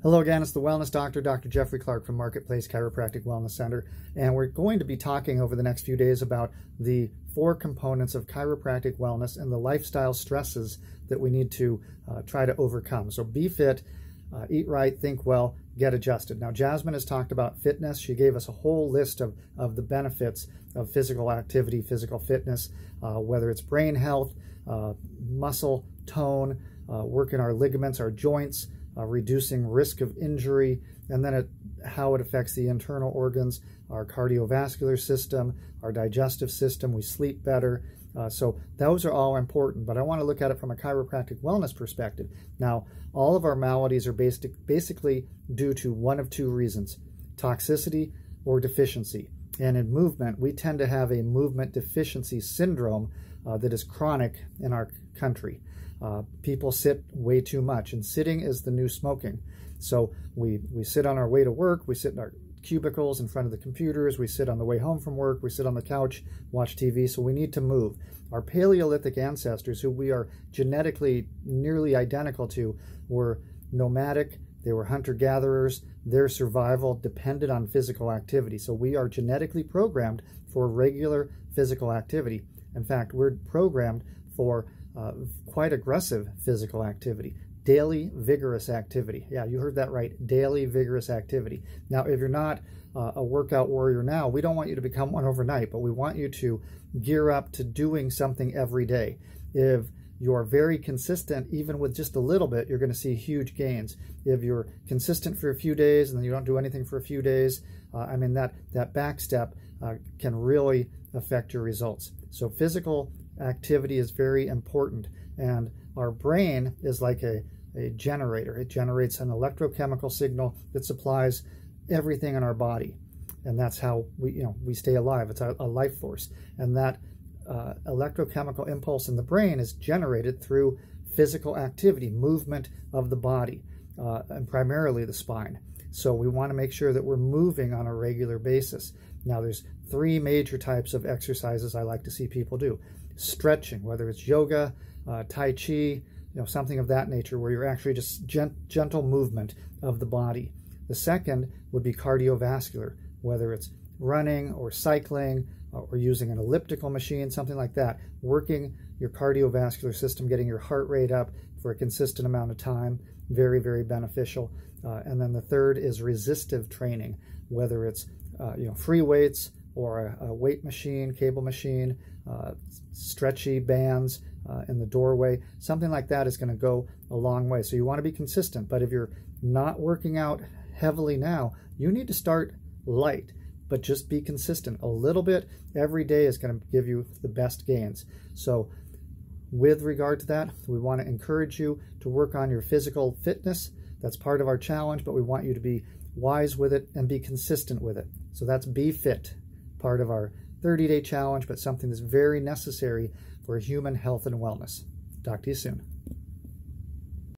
Hello again, it's the Wellness Doctor, Dr. Jeffrey Clark from Marketplace Chiropractic Wellness Center, and we're going to be talking over the next few days about the 4 components of chiropractic wellness and the lifestyle stresses that we need to try to overcome. So be fit, eat right, think well, get adjusted. Now, Jasmine has talked about fitness. She gave us a whole list of the benefits of physical activity, physical fitness, whether it's brain health, muscle tone, working our ligaments, our joints, reducing risk of injury, and then how it affects the internal organs, our cardiovascular system, our digestive system. We sleep better. So those are all important, but I want to look at it from a chiropractic wellness perspective. Now, all of our maladies are basically due to one of 2 reasons: toxicity or deficiency. And in movement, we tend to have a movement deficiency syndrome that is chronic in our country. People sit way too much, and sitting is the new smoking. So we sit on our way to work, we sit in our cubicles in front of the computers, we sit on the way home from work, we sit on the couch, watch TV, so we need to move. Our Paleolithic ancestors, who we are genetically nearly identical to, were nomadic, they were hunter-gatherers. Their survival depended on physical activity. So we are genetically programmed for regular physical activity. In fact, we're programmed for quite aggressive physical activity, daily vigorous activity. Yeah, you heard that right, daily vigorous activity. Now, if you're not a workout warrior now, we don't want you to become one overnight, but we want you to gear up to doing something every day. If you're very consistent, even with just a little bit, you're going to see huge gains. If you're consistent for a few days and then you don't do anything for a few days, that back step can really affect your results. So physical activity is very important, and our brain is like a generator. It generates an electrochemical signal that supplies everything in our body, and that's how we stay alive. It's a life force, and that electrochemical impulse in the brain is generated through physical activity, movement of the body, and primarily the spine. So we want to make sure that we're moving on a regular basis. Now, there's 3 major types of exercises I like to see people do. Stretching, whether it's yoga, Tai Chi, something of that nature, where you're actually just gentle movement of the body. The second would be cardiovascular, whether it's running or cycling or using an elliptical machine, something like that, working your cardiovascular system, getting your heart rate up for a consistent amount of time, very, very beneficial. And then the third is resistive training, whether it's free weights or a weight machine, cable machine, stretchy bands in the doorway. Something like that is going to go a long way. So you want to be consistent, but if you're not working out heavily now, you need to start light, but just be consistent. A little bit every day is going to give you the best gains. So with regard to that, we want to encourage you to work on your physical fitness. That's part of our challenge, but we want you to be wise with it and be consistent with it. So that's Be Fit, part of our 30-day challenge, but something that's very necessary for human health and wellness. Talk to you soon.